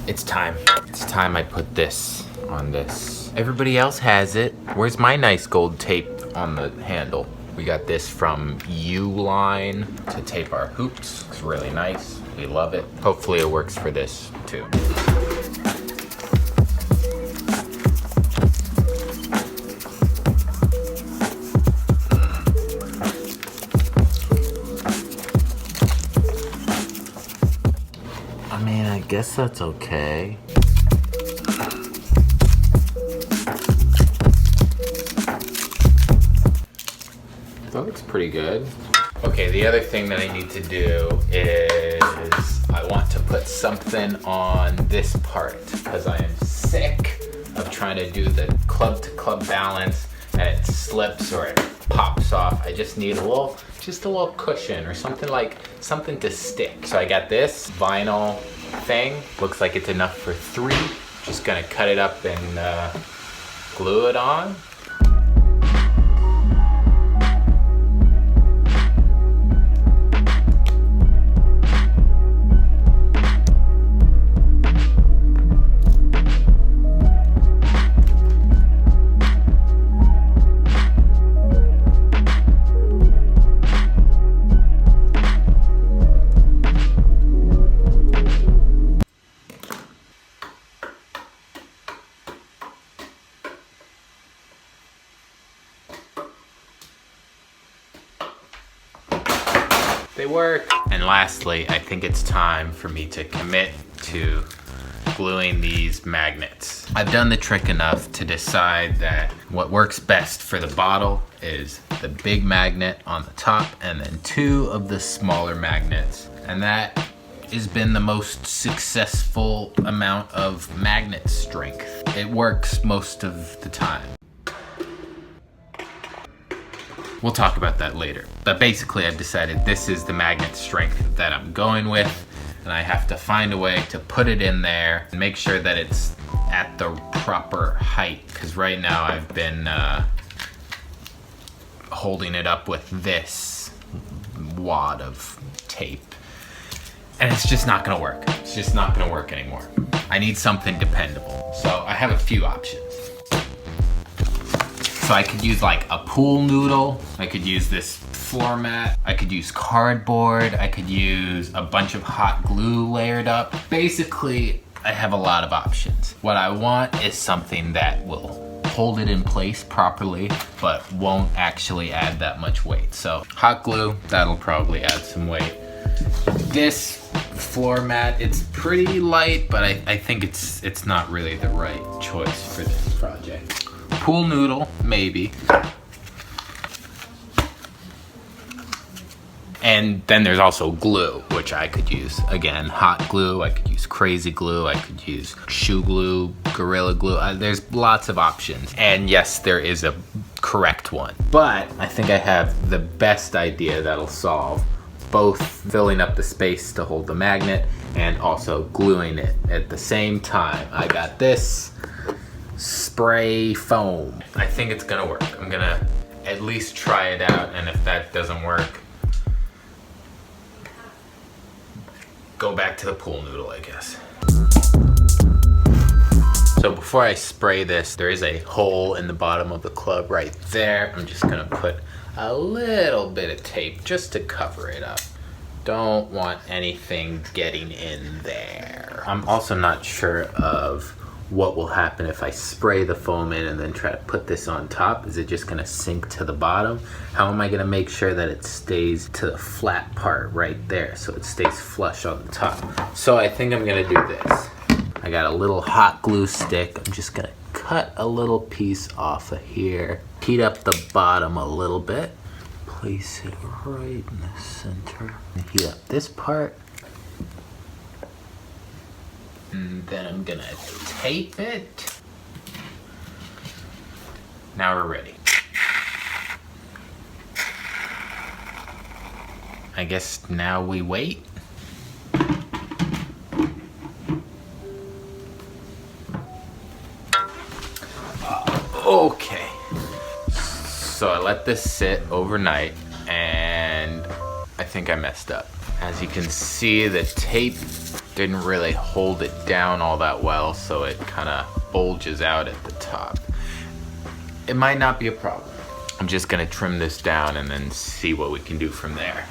It's time. It's time I put this on this. Everybody else has it. Where's my nice gold tape on the handle? We got this from U-Line to tape our hoops. It's really nice. We love it. Hopefully it works for this too. I mean, I guess that's okay. That looks pretty good. Okay, the other thing that I need to do is I want to put something on this part because I am sick of trying to do the club to club balance and it slips or it pops off. I just need just a little cushion or something to stick. So I got this vinyl thing. Looks like it's enough for 3. Just gonna cut it up and glue it on. They work. And lastly, I think it's time for me to commit to gluing these magnets. I've done the trick enough to decide that what works best for the bottle is the big magnet on the top and then 2 of the smaller magnets. And that has been the most successful amount of magnet strength. It works most of the time. We'll talk about that later. But basically I've decided this is the magnet strength that I'm going with, and I have to find a way to put it in there and make sure that it's at the proper height, because right now I've been holding it up with this wad of tape, and it's just not gonna work. It's just not gonna work anymore. I need something dependable. So I have a few options. So I could use like a pool noodle. I could use this floor mat. I could use cardboard. I could use a bunch of hot glue layered up. Basically, I have a lot of options. What I want is something that will hold it in place properly, but won't actually add that much weight. So hot glue, that'll probably add some weight. This floor mat, it's pretty light, but I think it's not really the right choice for this project. Pool noodle, maybe. And then there's also glue, which I could use. Again, hot glue, I could use crazy glue, I could use shoe glue, gorilla glue. There's lots of options. And yes, there is a correct one. But I think I have the best idea that'll solve both filling up the space to hold the magnet and also gluing it at the same time. I got this spray foam. I think it's gonna work. I'm gonna at least try it out, and if that doesn't work, go back to the pool noodle, I guess. So before I spray this, there is a hole in the bottom of the club right there. I'm just gonna put a little bit of tape just to cover it up. Don't want anything getting in there. I'm also not sure of what will happen if I spray the foam in and then try to put this on top. Is it just gonna sink to the bottom? How am I gonna make sure that it stays to the flat part right there so it stays flush on the top? So I think I'm gonna do this. I got a little hot glue stick. I'm just gonna cut a little piece off of here. Heat up the bottom a little bit. Place it right in the center. Heat up this part. And then I'm gonna tape it. Now we're ready. I guess now we wait. Okay. So I let this sit overnight and I think I messed up. As you can see, the tape didn't really hold it down all that well, so it kind of bulges out at the top. It might not be a problem. I'm just gonna trim this down and then see what we can do from there.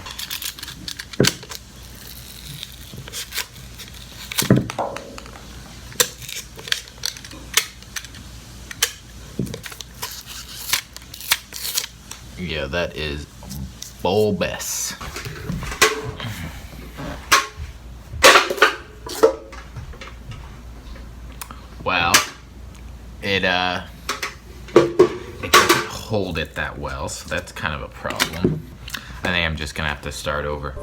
Yeah, that is bulbous. Well, it doesn't hold it that well, so that's kind of a problem. I think I'm just gonna have to start over.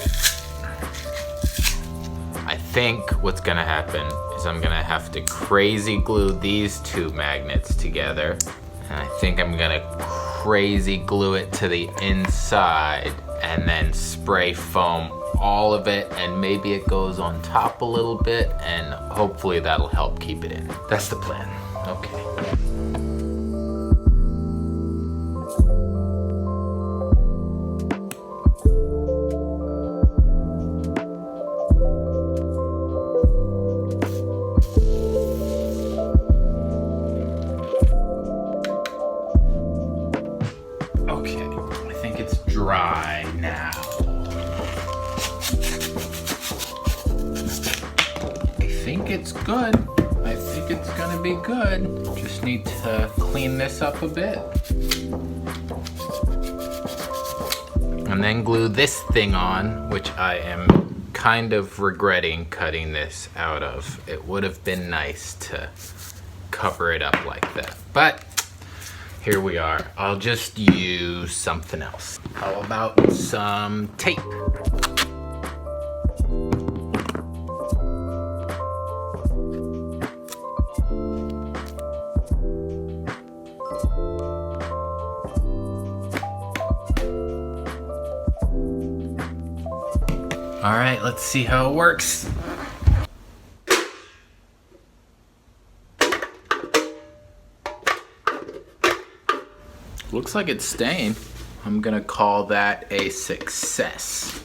I think what's gonna happen is I'm gonna have to crazy glue these two magnets together. And I think I'm gonna crazy glue it to the inside and then spray foam all of it, and maybe it goes on top a little bit, and hopefully that'll help keep it in. That's the plan. Okay. Dry now. I think it's good. I think it's gonna be good. Just need to clean this up a bit. And then glue this thing on, which I am kind of regretting cutting this out of. It would have been nice to cover it up like that. But here we are. I'll just use something else. How about some tape? All right, let's see how it works. Looks like it's staying. I'm gonna call that a success.